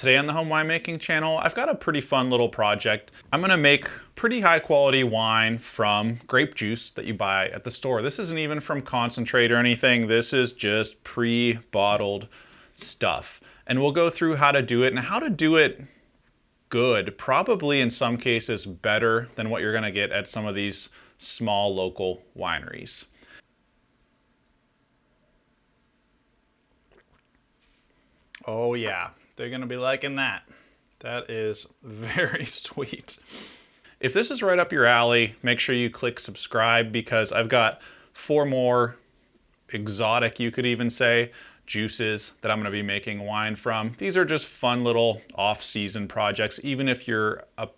Today on the Home Winemaking channel, I've got a pretty fun little project. I'm gonna make pretty high quality wine from grape juice that you buy at the store. This isn't even from concentrate or anything. This is just pre-bottled stuff. And we'll go through how to do it and how to do it good, probably in some cases better than what you're gonna get at some of these small local wineries. Oh yeah, they're gonna be liking that. That is very sweet. If this is right up your alley, make sure you click subscribe because I've got 4 more exotic, you could even say, juices that I'm gonna be making wine from. These are just fun little off-season projects, even if you're a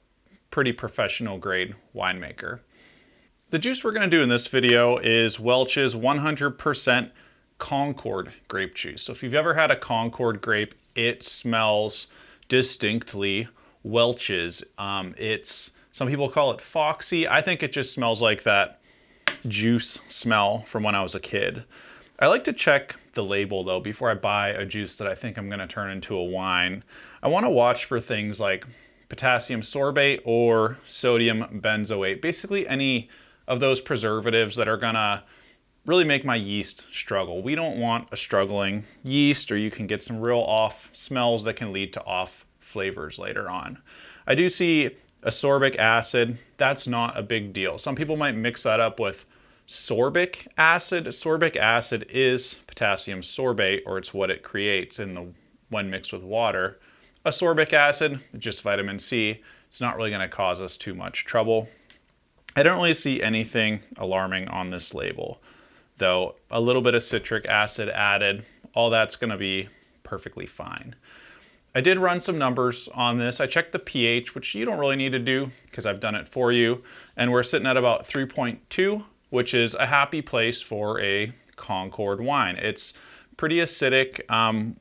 pretty professional grade winemaker. The juice we're gonna do in this video is Welch's 100% Concord Grape Juice. So if you've ever had a Concord grape, it smells distinctly Welch's. Some people call it foxy. I think it just smells like that juice smell from when I was a kid. I like to check the label though before I buy a juice that I think I'm gonna turn into a wine. I wanna watch for things like potassium sorbate or sodium benzoate, basically any of those preservatives that are gonna really make my yeast struggle. We don't want a struggling yeast, or you can get some real off smells that can lead to off flavors later on. I do see ascorbic acid. That's not a big deal. Some people might mix that up with sorbic acid. Sorbic acid is potassium sorbate, or it's what it creates when mixed with water. Ascorbic acid, just vitamin C. It's not really gonna cause us too much trouble. I don't really see anything alarming on this label, though. A little bit of citric acid added, all that's gonna be perfectly fine. I did run some numbers on this. I checked the pH, which you don't really need to do because I've done it for you. And we're sitting at about 3.2, which is a happy place for a Concord wine. It's pretty acidic.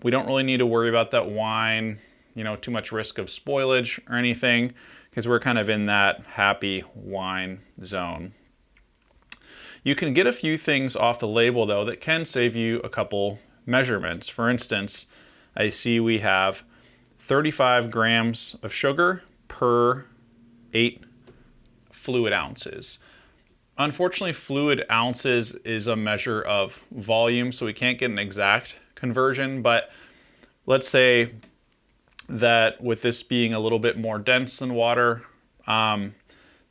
We don't really need to worry about that wine, too much risk of spoilage or anything, because we're kind of in that happy wine zone. You can get a few things off the label though that can save you a couple measurements. For instance, I see we have 35 grams of sugar per 8 fluid ounces. Unfortunately, fluid ounces is a measure of volume, so we can't get an exact conversion, but let's say that with this being a little bit more dense than water,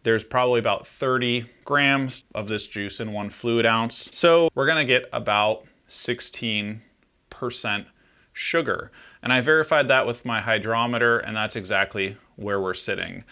there's probably about 30 grams of this juice in 1 fluid ounce. So we're gonna get about 16% sugar. And I verified that with my hydrometer, and that's exactly where we're sitting.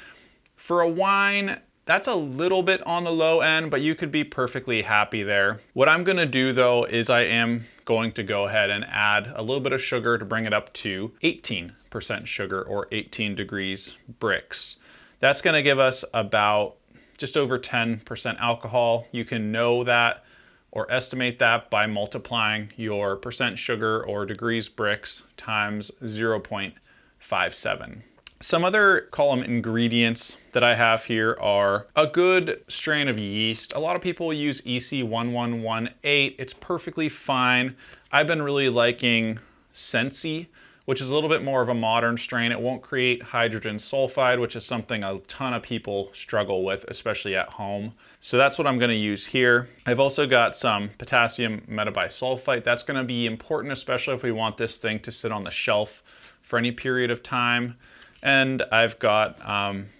For a wine, that's a little bit on the low end, but you could be perfectly happy there. What I'm gonna do though is I am going to go ahead and add a little bit of sugar to bring it up to 18% sugar, or 18 degrees Brix. That's gonna give us about just over 10% alcohol. You can know that or estimate that by multiplying your percent sugar or degrees Brix times 0.57. Some other column ingredients that I have here are a good strain of yeast. A lot of people use EC1118. It's perfectly fine. I've been really liking Sensi, which is a little bit more of a modern strain. It won't create hydrogen sulfide, which is something a ton of people struggle with, especially at home. So that's what I'm gonna use here. I've also got some potassium metabisulfite. That's gonna be important, especially if we want this thing to sit on the shelf for any period of time. And I've got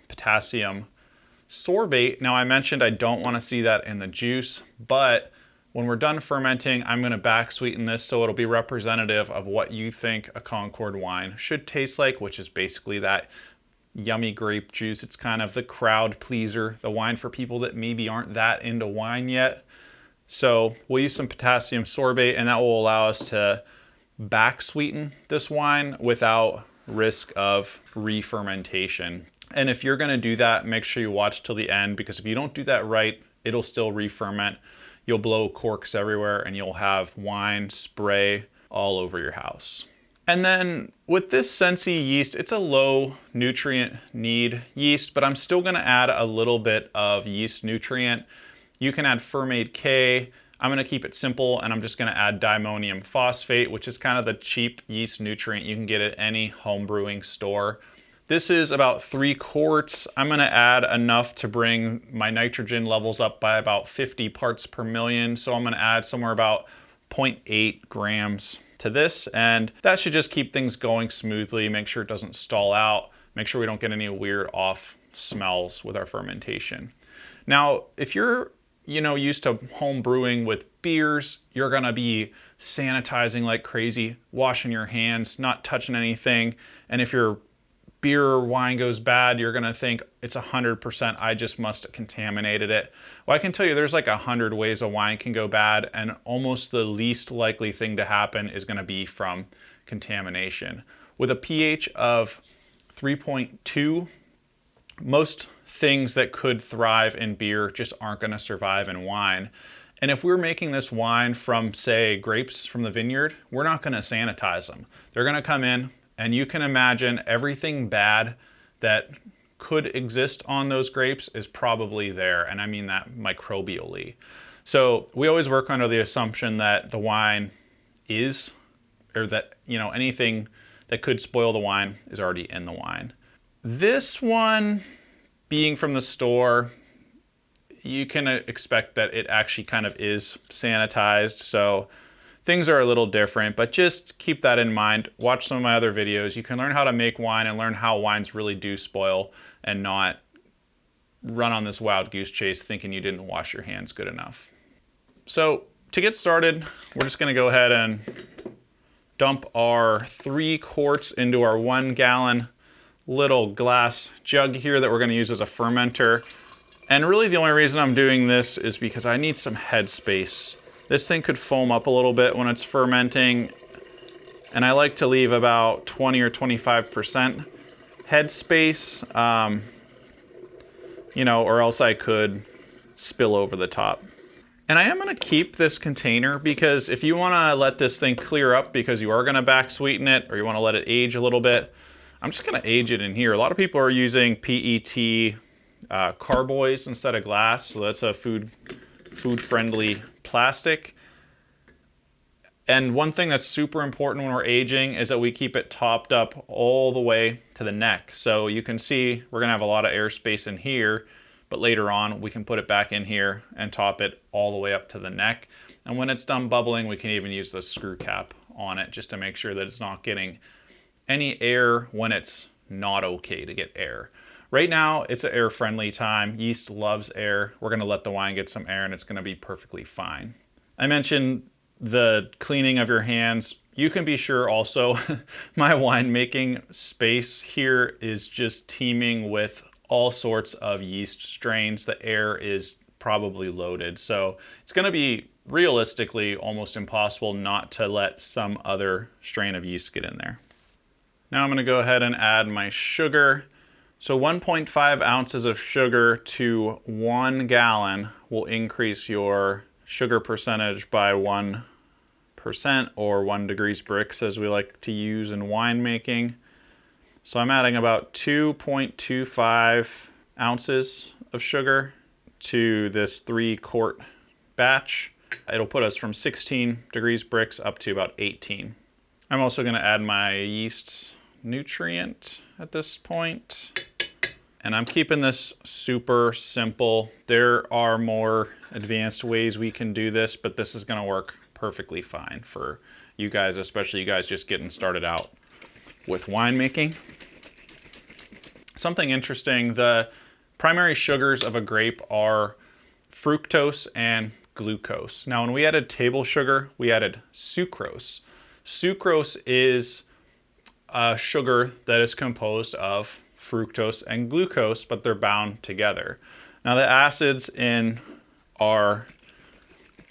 potassium sorbate. Now I mentioned I don't wanna see that in the juice, but when we're done fermenting, I'm gonna back sweeten this so it'll be representative of what you think a Concord wine should taste like, which is basically that yummy grape juice. It's kind of the crowd pleaser, the wine for people that maybe aren't that into wine yet. So we'll use some potassium sorbate, and that will allow us to back sweeten this wine without risk of re-fermentation. And if you're gonna do that, make sure you watch till the end, because if you don't do that right, it'll still re-ferment. You'll blow corks everywhere and you'll have wine spray all over your house. And then with this Sensi yeast, it's a low nutrient need yeast, but I'm still gonna add a little bit of yeast nutrient. You can add Fermate K. I'm gonna keep it simple, and I'm just gonna add diammonium phosphate, which is kind of the cheap yeast nutrient you can get at any home brewing store. This is about 3 quarts. I'm gonna add enough to bring my nitrogen levels up by about 50 parts per million. So I'm gonna add somewhere about 0.8 grams to this, and that should just keep things going smoothly, make sure it doesn't stall out, make sure we don't get any weird off smells with our fermentation. Now, if you're used to home brewing with beers, you're gonna be sanitizing like crazy, washing your hands, not touching anything. And if your beer or wine goes bad, you're gonna think it's 100% I just must have contaminated it. Well, I can tell you there's like 100 ways a wine can go bad, and almost the least likely thing to happen is gonna be from contamination. With a pH of 3.2, most things that could thrive in beer just aren't gonna survive in wine. And if we're making this wine from, say, grapes from the vineyard, we're not gonna sanitize them. They're gonna come in, and you can imagine everything bad that could exist on those grapes is probably there, and I mean that microbially. So we always work under the assumption that the wine is, or that anything that could spoil the wine is already in the wine. This one, being from the store, you can expect that it actually kind of is sanitized, so things are a little different, but just keep that in mind. Watch some of my other videos. You can learn how to make wine and learn how wines really do spoil, and not run on this wild goose chase thinking you didn't wash your hands good enough. So to get started, we're just gonna go ahead and dump our 3 quarts into our 1 gallon little glass jug here that we're gonna use as a fermenter. And really the only reason I'm doing this is because I need some head space. This thing could foam up a little bit when it's fermenting, and I like to leave about 20 or 25% head space, or else I could spill over the top. And I am gonna keep this container because if you wanna let this thing clear up because you are gonna back sweeten it, or you wanna let it age a little bit, I'm just gonna age it in here. A lot of people are using PET carboys instead of glass, so that's a food-friendly plastic. And one thing that's super important when we're aging is that we keep it topped up all the way to the neck. So you can see we're gonna have a lot of airspace in here, but later on we can put it back in here and top it all the way up to the neck. And when it's done bubbling, we can even use the screw cap on it just to make sure that it's not getting any air when it's not okay to get air. Right now, it's an air-friendly time. Yeast loves air. We're gonna let the wine get some air, and it's gonna be perfectly fine. I mentioned the cleaning of your hands. You can be sure also, my winemaking space here is just teeming with all sorts of yeast strains. The air is probably loaded. So it's gonna be realistically almost impossible not to let some other strain of yeast get in there. Now I'm gonna go ahead and add my sugar. So 1.5 ounces of sugar to 1 gallon will increase your sugar percentage by 1%, or 1 degrees Brix as we like to use in winemaking. So I'm adding about 2.25 ounces of sugar to this 3 quart batch. It'll put us from 16 degrees Brix up to about 18. I'm also gonna add my yeast nutrient at this point. And I'm keeping this super simple. There are more advanced ways we can do this, but this is gonna work perfectly fine for you guys, especially you guys just getting started out with winemaking. Something interesting, the primary sugars of a grape are fructose and glucose. Now, when we added table sugar, we added sucrose. Sucrose is a sugar that is composed of fructose and glucose, but they're bound together. Now the acids in our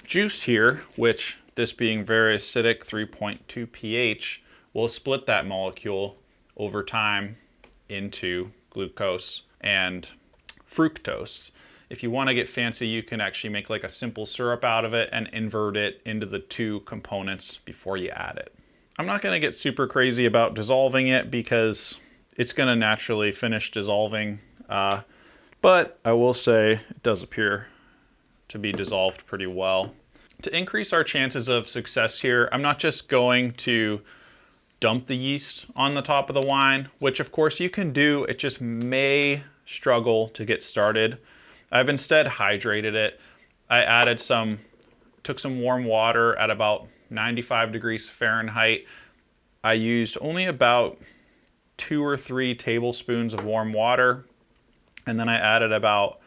juice here, which this being very acidic, 3.2 pH, will split that molecule over time into glucose and fructose. If you want to get fancy, you can actually make like a simple syrup out of it and invert it into the 2 components before you add it. I'm not going to get super crazy about dissolving it because it's going to naturally finish dissolving, but I will say it does appear to be dissolved pretty well. To increase our chances of success here, I'm not just going to dump the yeast on the top of the wine, which of course you can do, it just may struggle to get started. I've instead hydrated it. I took some warm water at about 95 degrees Fahrenheit. I used only about 2 or 3 tablespoons of warm water, and then I added about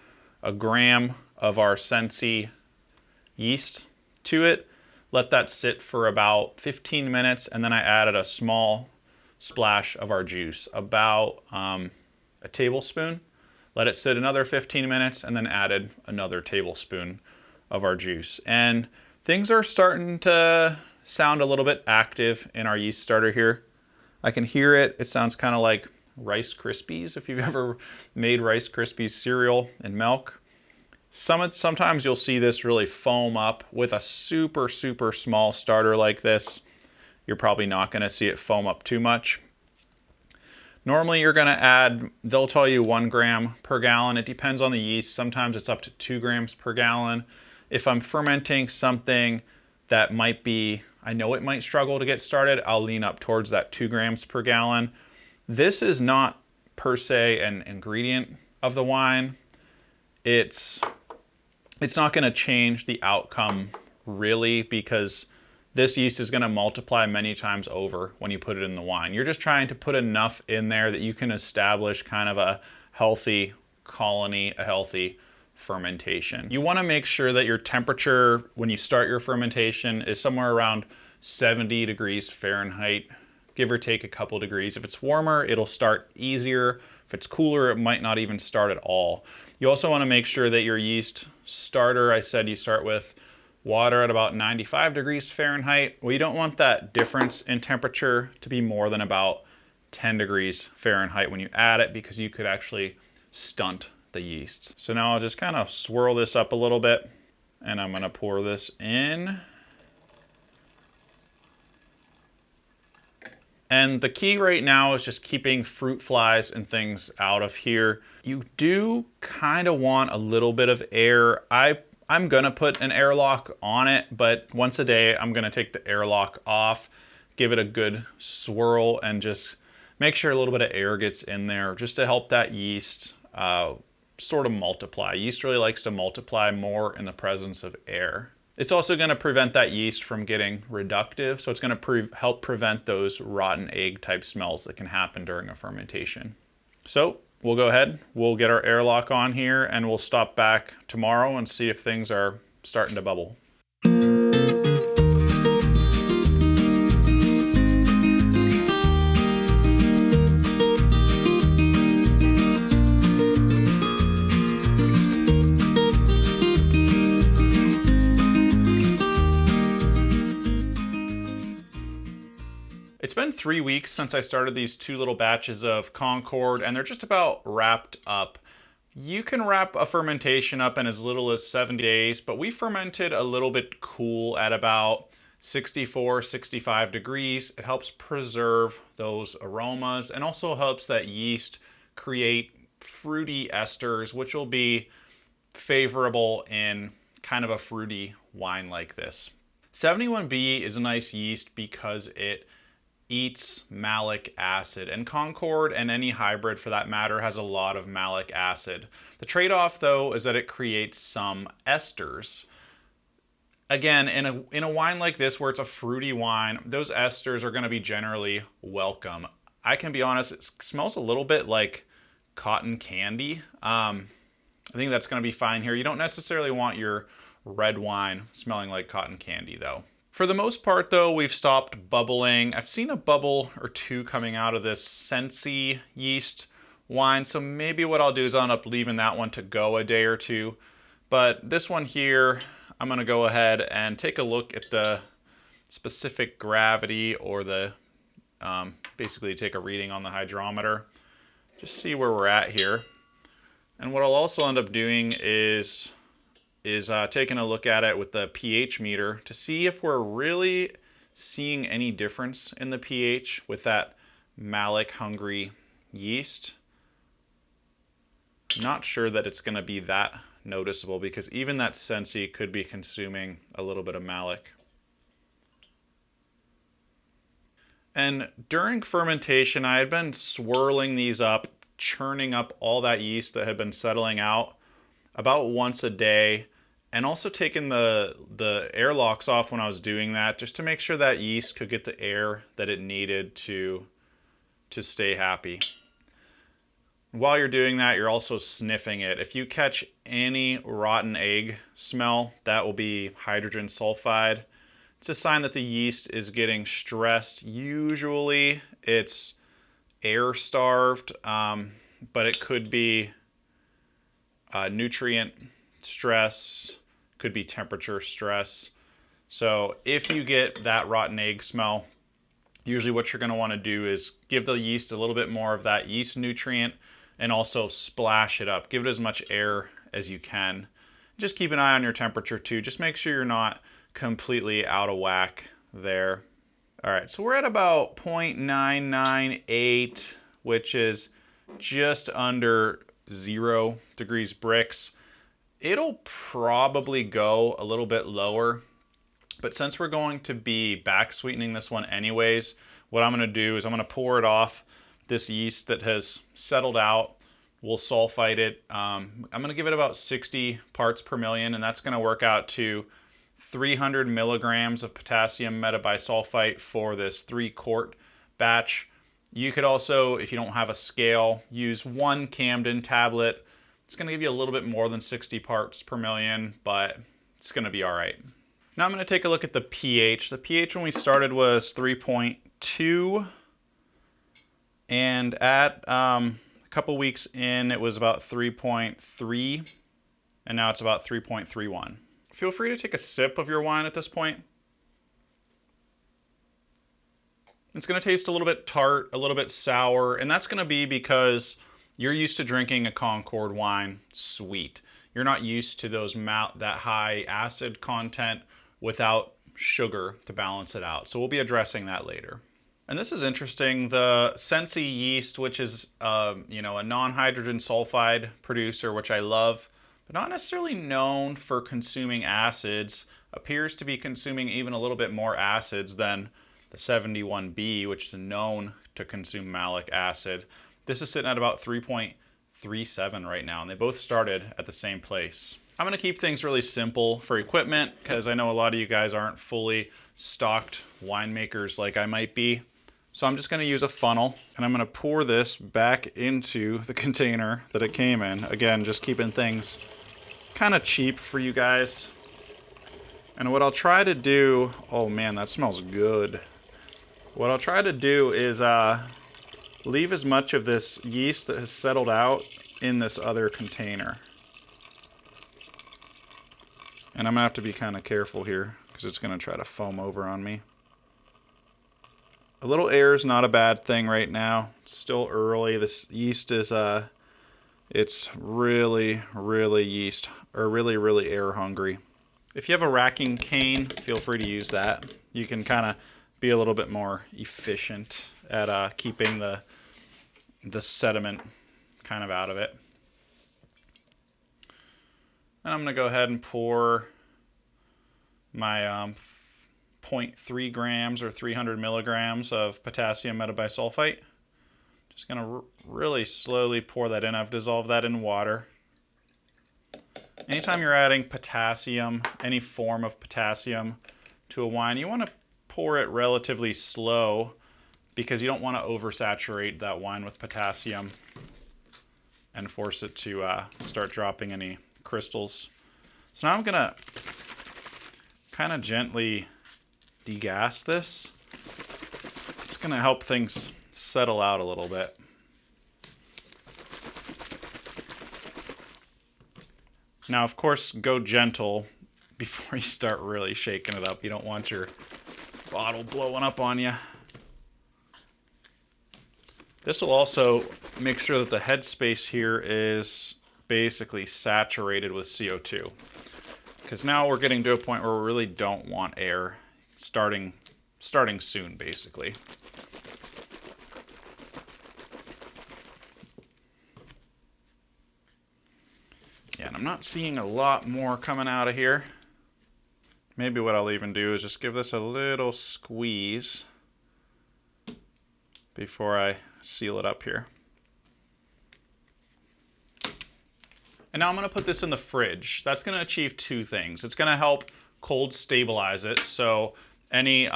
a gram of our Sensi yeast to it. Let that sit for about 15 minutes, and then I added a small splash of our juice, about a tablespoon. Let it sit another 15 minutes, and then added another tablespoon of our juice. And things are starting to sound a little bit active in our yeast starter here. I can hear it. It sounds kind of like Rice Krispies, if you've ever made Rice Krispies cereal in milk. Sometimes you'll see this really foam up with a super, super small starter like this. You're probably not going to see it foam up too much. Normally you're going to add, they'll tell you 1 gram per gallon. It depends on the yeast. Sometimes it's up to 2 grams per gallon. If I'm fermenting something that might be, I know it might struggle to get started, I'll lean up towards that 2 grams per gallon. This is not per se an ingredient of the wine. It's not going to change the outcome really, because this yeast is going to multiply many times over when you put it in the wine. You're just trying to put enough in there that you can establish kind of a healthy colony, a healthy fermentation. You want to make sure that your temperature when you start your fermentation is somewhere around 70 degrees Fahrenheit, give or take a couple degrees. If it's warmer, it'll start easier. If it's cooler, it might not even start at all. You also want to make sure that your yeast starter, I said you start with water at about 95 degrees Fahrenheit. Well, you don't want that difference in temperature to be more than about 10 degrees Fahrenheit when you add it, because you could actually stunt the yeast. So now I'll just kind of swirl this up a little bit, and I'm going to pour this in. And the key right now is just keeping fruit flies and things out of here. You do kind of want a little bit of air. I'm gonna put an airlock on it, but once a day I'm gonna take the airlock off, give it a good swirl, and just make sure a little bit of air gets in there just to help that yeast sort of multiply. Yeast really likes to multiply more in the presence of air. It's also going to prevent that yeast from getting reductive, so it's going to help prevent those rotten egg type smells that can happen during a fermentation. So we'll go ahead, we'll get our airlock on here, and we'll stop back tomorrow and see if things are starting to bubble. It's been 3 weeks since I started these 2 little batches of Concord, and they're just about wrapped up. You can wrap a fermentation up in as little as 70 days, but we fermented a little bit cool at about 64, 65 degrees. It helps preserve those aromas and also helps that yeast create fruity esters, which will be favorable in kind of a fruity wine like this. 71B is a nice yeast because it eats malic acid, and Concord, and any hybrid for that matter, has a lot of malic acid. The trade-off though is that it creates some esters. Again, in a wine like this where it's a fruity wine, those esters are going to be generally welcome. I can be honest, it smells a little bit like cotton candy. I think that's going to be fine here. You don't necessarily want your red wine smelling like cotton candy though. For the most part though, we've stopped bubbling. I've seen a bubble or 2 coming out of this Sensi yeast wine, so maybe what I'll do is I'll end up leaving that one to go a day or 2. But this one here, I'm gonna go ahead and take a look at the specific gravity, or the basically take a reading on the hydrometer, just see where we're at here. And what I'll also end up doing is taking a look at it with the pH meter to see if we're really seeing any difference in the pH with that malic hungry yeast. Not sure that it's going to be that noticeable because even that Sensi could be consuming a little bit of malic. And during fermentation, I had been swirling these up, churning up all that yeast that had been settling out about once a day, and also taking the airlocks off when I was doing that, just to make sure that yeast could get the air that it needed to stay happy. While you're doing that, you're also sniffing it. If you catch any rotten egg smell, that will be hydrogen sulfide. It's a sign that the yeast is getting stressed. Usually it's air starved, but it could be nutrient stress, could be temperature stress. So if you get that rotten egg smell, usually what you're going to want to do is give the yeast a little bit more of that yeast nutrient and also splash it up. Give it as much air as you can. Just keep an eye on your temperature too. Just make sure you're not completely out of whack there. All right, so we're at about 0.998, which is just under 0 degrees Brix. It'll probably go a little bit lower, but since we're going to be back sweetening this one anyways, what I'm going to do is I'm going to pour it off this yeast that has settled out. We'll sulfite it. I'm going to give it about 60 parts per million, and that's going to work out to 300 milligrams of potassium metabisulfite for this 3-quart batch. You could also, if you don't have a scale, use 1 Camden tablet. It's going to give you a little bit more than 60 parts per million, but it's going to be all right. Now I'm going to take a look at the pH. The pH when we started was 3.2, and at a couple weeks in it was about 3.3, and now it's about 3.31. Feel free to take a sip of your wine at this point. It's going to taste a little bit tart, a little bit sour, and that's going to be because you're used to drinking a Concord wine sweet. You're not used to that high acid content without sugar to balance it out. So we'll be addressing that later. And this is interesting. The Sensi yeast, which is a non-hydrogen sulfide producer, which I love, but not necessarily known for consuming acids, appears to be consuming even a little bit more acids than the 71B, which is known to consume malic acid. This is sitting at about 3.37 right now, and they both started at the same place. I'm going to keep things really simple for equipment because I know a lot of you guys aren't fully stocked winemakers like I might be. So I'm just going to use a funnel, and I'm going to pour this back into the container that it came in. Again, just keeping things kind of cheap for you guys. And what I'll try to do, oh man, that smells good. What I'll try to do is leave as much of this yeast that has settled out in this other container. And I'm going to have to be kind of careful here because it's going to try to foam over on me. A little air is not a bad thing right now. It's still early. This yeast is, it's really air hungry. If you have a racking cane, feel free to use that. You can kind of be a little bit more efficient at keeping the sediment kind of out of it. And I'm going to go ahead and pour my 0.3 grams or 300 milligrams of potassium metabisulfite. Just going to really slowly pour that in. I've dissolved that in water. Anytime you're adding potassium, any form of potassium to a wine, you want to pour it relatively slow because you don't want to oversaturate that wine with potassium and force it to start dropping any crystals. So now I'm going to kind of gently degas this. It's going to help things settle out a little bit. Now, of course, go gentle before you start really shaking it up. You don't want your bottle blowing up on you. This will also make sure that the headspace here is basically saturated with CO2. Because now we're getting to a point where we really don't want air starting soon, basically. Yeah, and I'm not seeing a lot more coming out of here. Maybe what I'll even do is just give this a little squeeze before I seal it up here. And now I'm going to put this in the fridge. That's going to achieve two things. It's going to help cold stabilize it, so any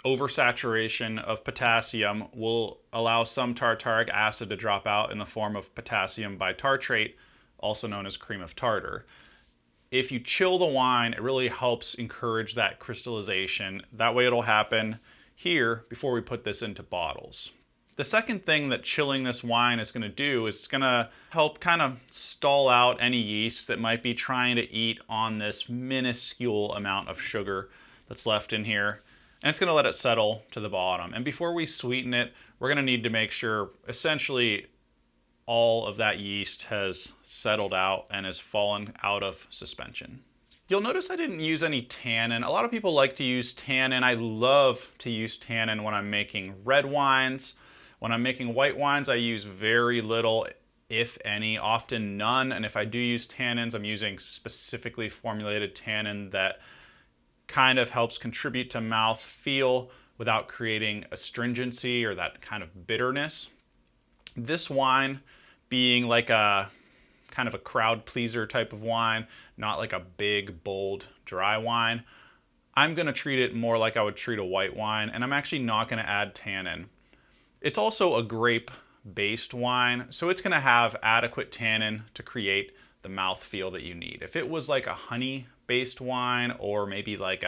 oversaturation of potassium will allow some tartaric acid to drop out in the form of potassium bitartrate, also known as cream of tartar. If you chill the wine, it really helps encourage that crystallization. That way it'll happen here before we put this into bottles. The second thing that chilling this wine is going to do is it's going to help kind of stall out any yeast that might be trying to eat on this minuscule amount of sugar that's left in here. And it's going to let it settle to the bottom. And before we sweeten it, we're going to need to make sure essentially all of that yeast has settled out and has fallen out of suspension. You'll notice I didn't use any tannin. A lot of people like to use tannin. I love to use tannin when I'm making red wines. When I'm making white wines, I use very little, if any, often none. And if I do use tannins, I'm using specifically formulated tannin that kind of helps contribute to mouth feel without creating astringency or that kind of bitterness. This wine being like a kind of a crowd pleaser type of wine, not like a big, bold, dry wine, I'm going to treat it more like I would treat a white wine, and I'm actually not going to add tannin. It's also a grape-based wine, so it's going to have adequate tannin to create the mouthfeel that you need. If it was like a honey-based wine, or maybe like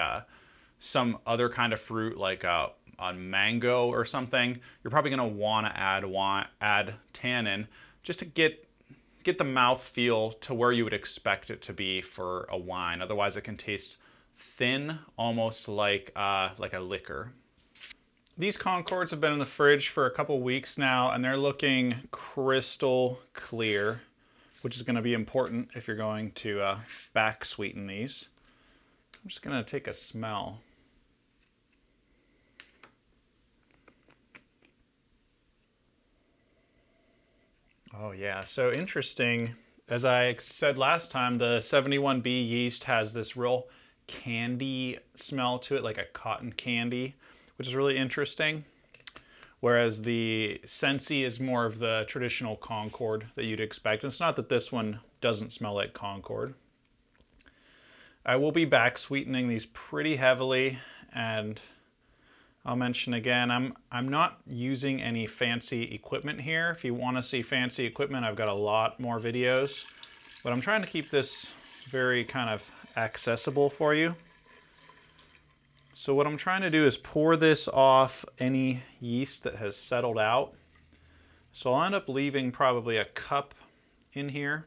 some other kind of fruit, like a mango or something, you're probably going to want to add tannin just to get the mouthfeel to where you would expect it to be for a wine. Otherwise, it can taste thin, almost like a liquor. These Concords have been in the fridge for a couple weeks now, and they're looking crystal clear, which is going to be important if you're going to back sweeten these. I'm just going to take a smell. Oh yeah, so interesting. As I said last time, the 71B yeast has this real candy smell to it, like a cotton candy, which is really interesting. Whereas the Sensi is more of the traditional Concord that you'd expect. And it's not that this one doesn't smell like Concord. I will be back sweetening these pretty heavily, and I'll mention again, I'm not using any fancy equipment here. If you want to see fancy equipment, I've got a lot more videos, but I'm trying to keep this very kind of accessible for you. So what I'm trying to do is pour this off any yeast that has settled out. So I'll end up leaving probably a cup in here.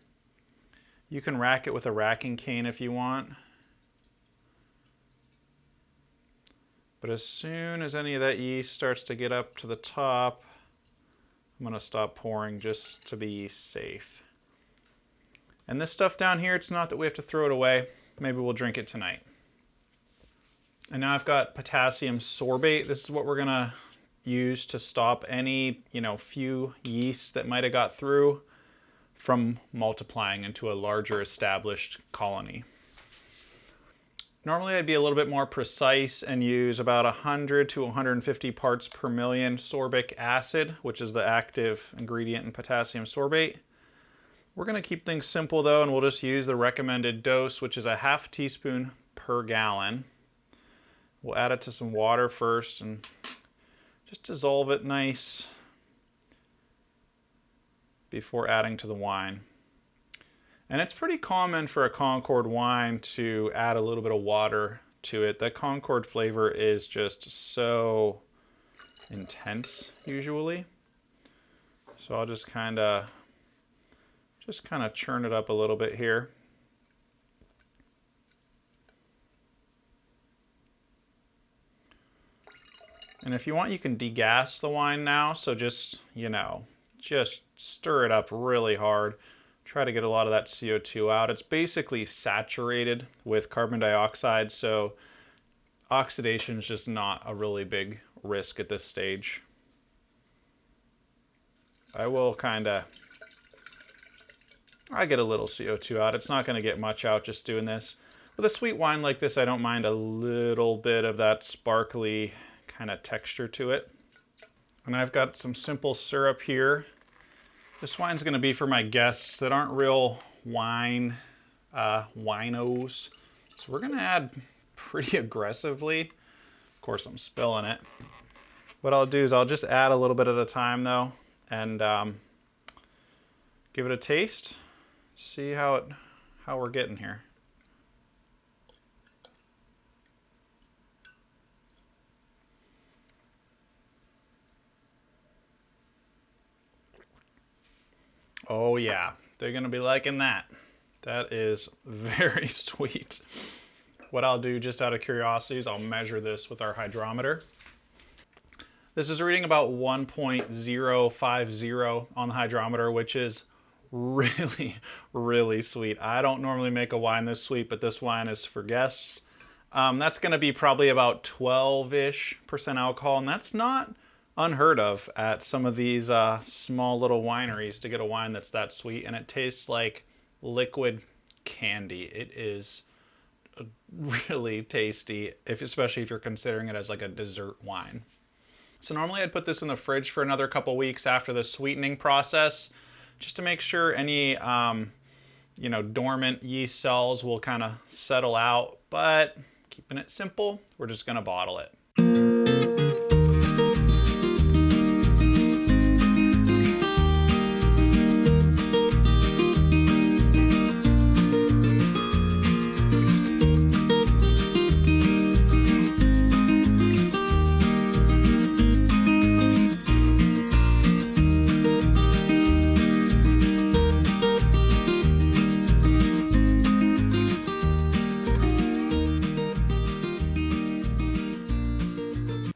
You can rack it with a racking cane if you want. But as soon as any of that yeast starts to get up to the top, I'm going to stop pouring just to be safe. And this stuff down here, it's not that we have to throw it away. Maybe we'll drink it tonight. And now I've got potassium sorbate. This is what we're going to use to stop any, few yeasts that might have got through from multiplying into a larger established colony. Normally I'd be a little bit more precise and use about 100 to 150 parts per million sorbic acid, which is the active ingredient in potassium sorbate. We're going to keep things simple though, and we'll just use the recommended dose, which is a half teaspoon per gallon. We'll add it to some water first and just dissolve it nice before adding to the wine. And it's pretty common for a Concord wine to add a little bit of water to it. The Concord flavor is just so intense usually. So I'll just kind of churn it up a little bit here. And if you want, you can degas the wine now. So just stir it up really hard. Try to get a lot of that CO2 out. It's basically saturated with carbon dioxide, so oxidation is just not a really big risk at this stage. I will kind of I get a little CO2 out. It's not going to get much out just doing this. With a sweet wine like this, I don't mind a little bit of that sparkly kind of texture to it. And I've got some simple syrup here. This wine's going to be for my guests that aren't real winos. So we're going to add pretty aggressively. Of course, I'm spilling it. What I'll do is I'll just add a little bit at a time though, and give it a taste. See how we're getting here. Oh yeah, they're gonna be liking that. That is very sweet. What I'll do, just out of curiosity, is I'll measure this with our hydrometer. This is reading about 1.050 on the hydrometer, which is really, really sweet. I don't normally make a wine this sweet, but this wine is for guests. That's going to be probably about 12-ish% alcohol, and that's not unheard of at some of these small little wineries to get a wine that's that sweet, and it tastes like liquid candy. It is really tasty, especially if you're considering it as like a dessert wine. So normally I'd put this in the fridge for another couple weeks after the sweetening process, just to make sure any dormant yeast cells will kind of settle out. But keeping it simple, we're just going to bottle it.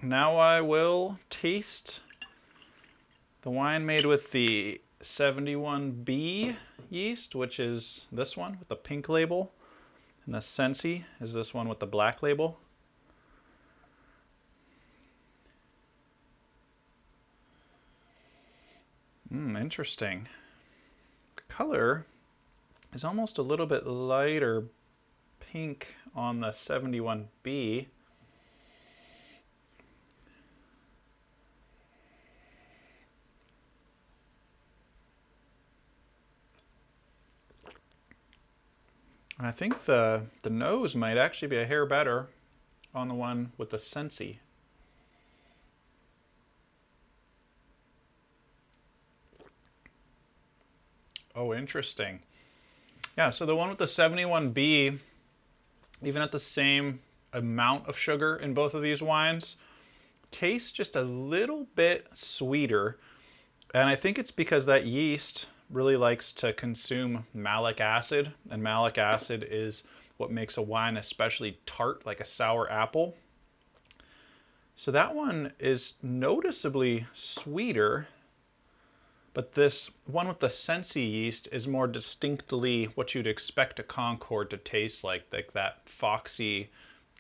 Now I will taste the wine made with the 71B yeast, which is this one with the pink label, and the Sensi is this one with the black label. Interesting. The color is almost a little bit lighter pink on the 71B. And I think the nose might actually be a hair better on the one with the Sensi. Oh, interesting. Yeah, so the one with the 71B, even at the same amount of sugar in both of these wines, tastes just a little bit sweeter. And I think it's because that yeast really likes to consume malic acid, and malic acid is what makes a wine especially tart, like a sour apple. So that one is noticeably sweeter, but this one with the Sensi yeast is more distinctly what you'd expect a Concord to taste like that foxy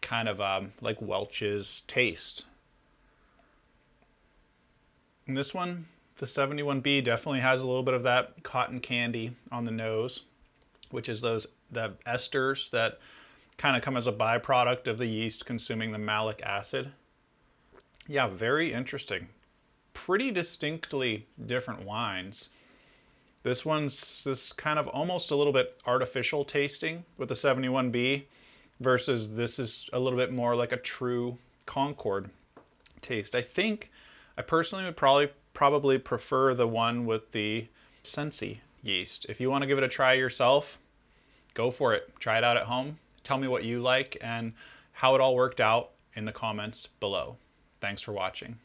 kind of like Welch's taste. And this one, the 71B, definitely has a little bit of that cotton candy on the nose, which is the esters that kind of come as a byproduct of the yeast consuming the malic acid. Yeah, very interesting. Pretty distinctly different wines. This one's this kind of almost a little bit artificial tasting with the 71B, versus this is a little bit more like a true Concord taste. I personally would probably prefer the one with the Sensi yeast. If you want to give it a try yourself, go for it. Try it out at home. Tell me what you like and how it all worked out in the comments below. Thanks for watching.